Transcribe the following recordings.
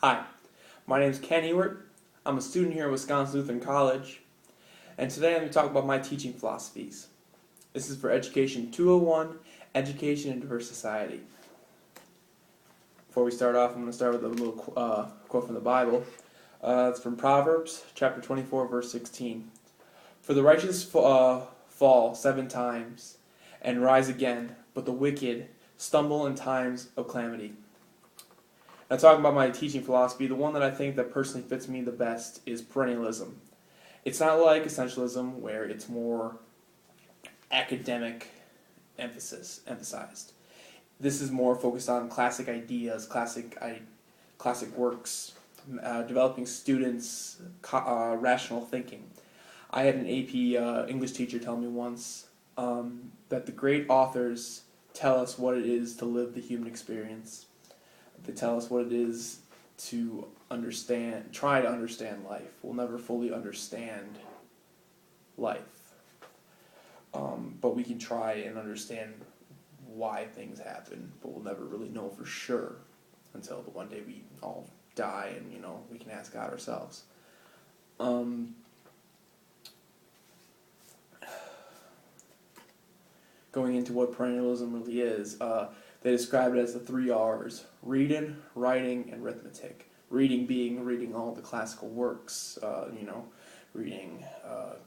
Hi, my name is Ken Ewert. I'm a student here at Wisconsin Lutheran College, and today I'm going to talk about my teaching philosophies. This is for Education 201, Education in Diverse Society. Before we start off, I'm going to start with a little quote from the Bible. It's from Proverbs, chapter 24, verse 16. For the righteous fall 7 times and rise again, but the wicked stumble in times of calamity. Now, talking about my teaching philosophy, the one that I think that personally fits me the best is perennialism. It's not like essentialism, where it's more academic emphasized. This is more focused on classic ideas, classic works, developing students' rational thinking. I had an AP English teacher tell me once that the great authors tell us what it is to live the human experience. They tell us what it is to try to understand life. We'll never fully understand life. But we can try and understand why things happen, but we'll never really know for sure until the one day we all die and, we can ask God ourselves. Going into what perennialism really is, they describe it as the 3 R's: reading, writing, and arithmetic. Reading being reading all the classical works, reading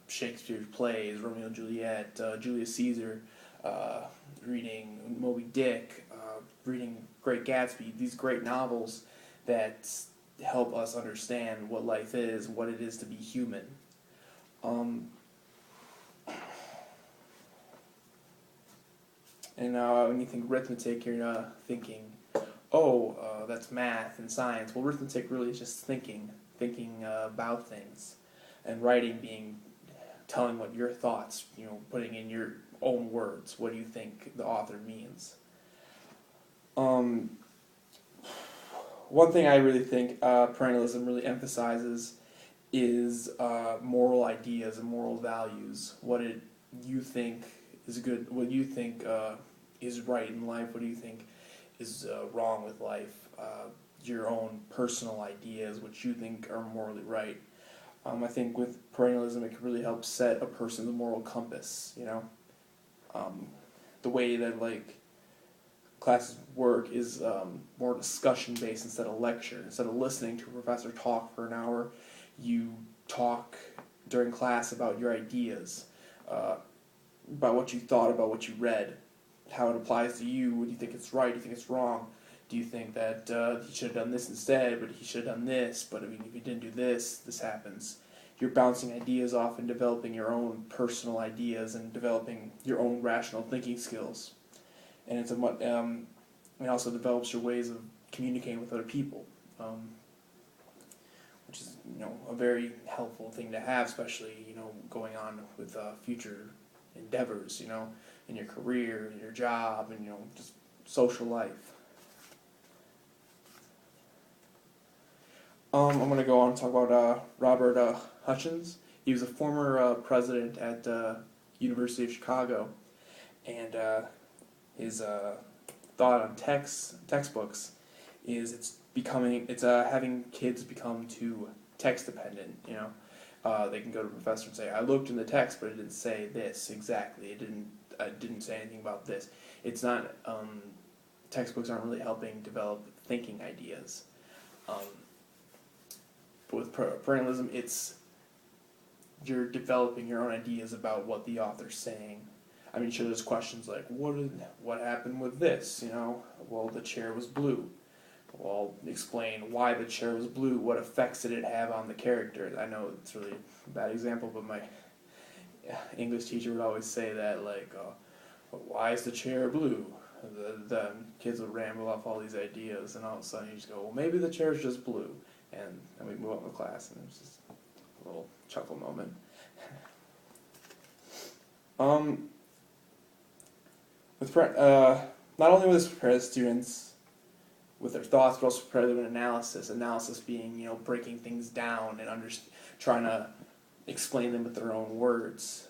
Shakespeare's plays, Romeo and Juliet, Julius Caesar, reading Moby Dick, reading Great Gatsby, these great novels that help us understand what life is, what it is to be human. And when you think arithmetic, you're thinking, that's math and science. Well, arithmetic really is just thinking about things. And writing being telling what your thoughts, putting in your own words, what do you think the author means. One thing I really think perennialism really emphasizes is moral ideas and moral values. You think is good, what you think is right in life, what do you think is wrong with life, your own personal ideas, what you think are morally right. I think with perennialism it can really help set a person's moral compass, the way that classes work is more discussion based instead of lecture. Instead of listening to a professor talk for an hour, you talk during class about your ideas, about what you thought, about what you read, how it applies to you. Do you think it's right? Do you think it's wrong? Do you think that he should have done this instead, but he should have done this, but if he didn't do this, this happens. You're bouncing ideas off and developing your own personal ideas and developing your own rational thinking skills. And it also develops your ways of communicating with other people, which is a very helpful thing to have, especially going on with future endeavors, in your career, in your job, and just social life. I'm going to go on and talk about Robert Hutchins. He was a former president at University of Chicago, and his thought on textbooks is it's having kids become too text dependent. They can go to a professor and say, I looked in the text, but it didn't say this exactly. It didn't say anything about this. It's not, textbooks aren't really helping develop thinking ideas. But with perennialism, you're developing your own ideas about what the author's saying. I mean, sure, there's questions like, what happened with this? Well, the chair was blue. Well, explain why the chair was blue. What effects did it have on the character? I know it's really a bad example, but my English teacher would always say that, why is the chair blue? The kids would ramble off all these ideas, and all of a sudden you just go, well, maybe the chair's just blue. And then we move on with class, and there's just a little chuckle moment. Not only will this prepare the students with their thoughts, but also prepare them in analysis. Analysis being, breaking things down and trying to explain them with their own words.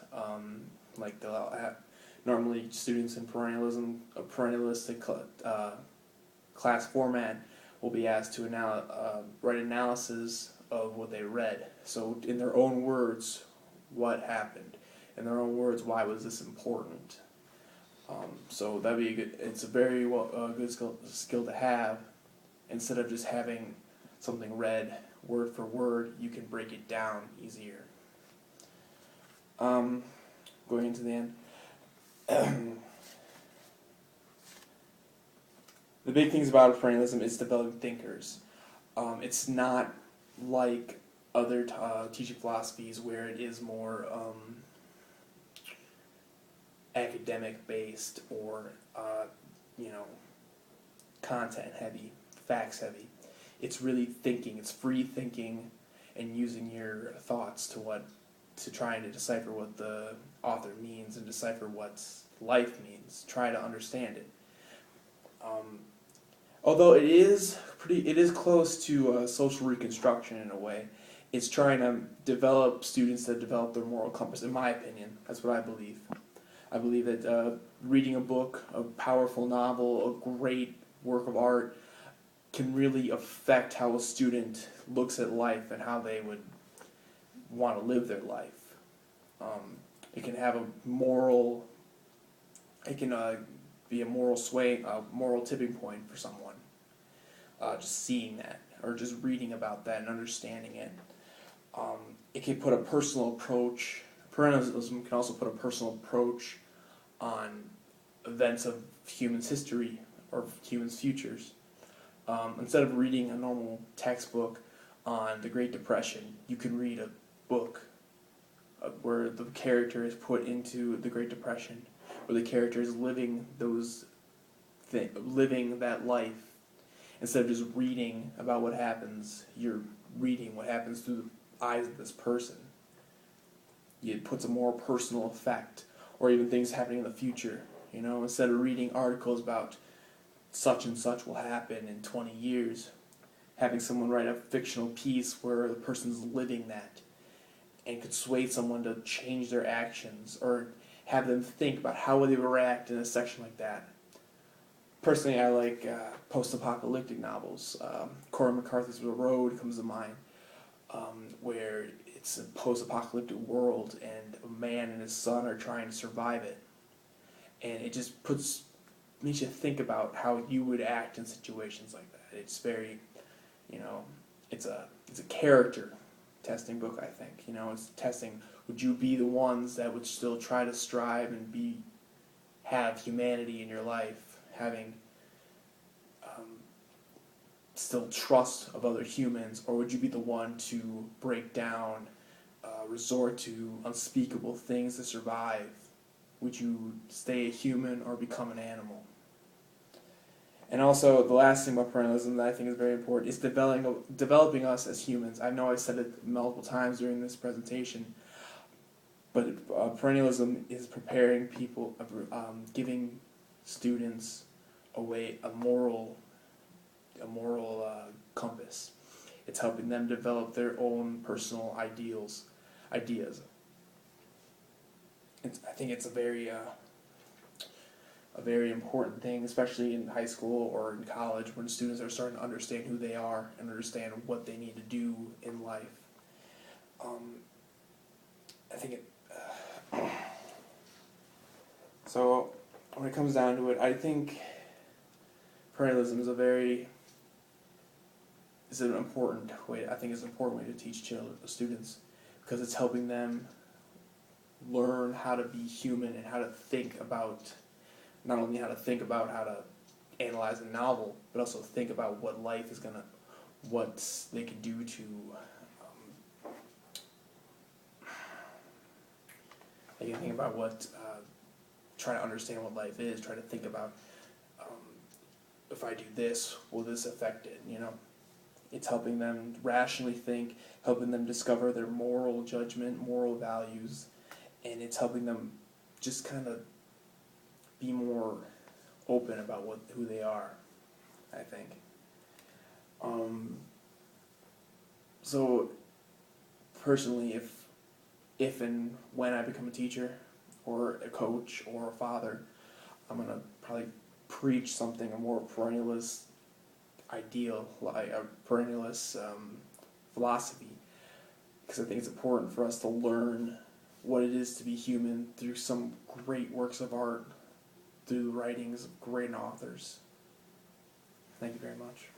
They'll have, normally students in perennialistic class format will be asked to write analysis of what they read. So in their own words, what happened? In their own words, why was this important? So that'd be a good. It's a very good skill to have. Instead of just having something read word for word, you can break it down easier. Going into the end. The big things about perennialism is developing thinkers. It's not like other teaching philosophies where it is more academic based or content heavy, facts heavy. It's really thinking. It's free thinking and using your thoughts to try and decipher what the author means and decipher what life means. Try to understand it. Although it is close to social reconstruction in a way. It's trying to develop students that develop their moral compass. In my opinion, that's what I believe. I believe that reading a book, a powerful novel, a great work of art, can really affect how a student looks at life and how they would want to live their life. It can have a moral. It can be a moral sway, a moral tipping point for someone. Just seeing that, or just reading about that and understanding it. It can put a personal approach. Perennialism can also put a personal approach on events of humans' history or humans' futures. Instead of reading a normal textbook on the Great Depression, you can read a book where the character is put into the Great Depression, where the character is living living that life. Instead of just reading about what happens, you're reading what happens through the eyes of this person. It puts a more personal effect, or even things happening in the future. Instead of reading articles about such and such will happen in 20 years, having someone write a fictional piece where the person's living that and could sway someone to change their actions or have them think about how they would react in a section like that. Personally, I like post-apocalyptic novels. Cormac McCarthy's The Road comes to mind, where it's a post-apocalyptic world and a man and his son are trying to survive it. And it just makes you think about how you would act in situations like that. It's very, it's a character testing book, I think. It's testing, would you be the ones that would still try to strive and have humanity in your life, having still trust of other humans, or would you be the one to break down, resort to unspeakable things to survive? Would you stay a human or become an animal? And also, the last thing about perennialism that I think is very important is developing us as humans. I know I said it multiple times during this presentation, but perennialism is preparing people, giving students a moral compass. It's helping them develop their own personal ideas. I think it's a very important thing, especially in high school or in college, when students are starting to understand who they are and understand what they need to do in life. I think it. So when it comes down to it, I think perennialism is an important way. I think it's an important way to teach students, because it's helping them learn how to be human and how to think about, not only how to think about how to analyze a novel, but also think about what life is what they could do to they can think about try to understand what life is, try to think about, if I do this, will this affect it, It's helping them rationally think, helping them discover their moral judgment, moral values, and it's helping them just kind of be more open about who they are, I think. So, personally, if and when I become a teacher, or a coach, or a father, I'm going to probably preach something, a more perennialist ideal, like a perennialist philosophy, because I think it's important for us to learn what it is to be human through some great works of art, through the writings of great authors. Thank you very much.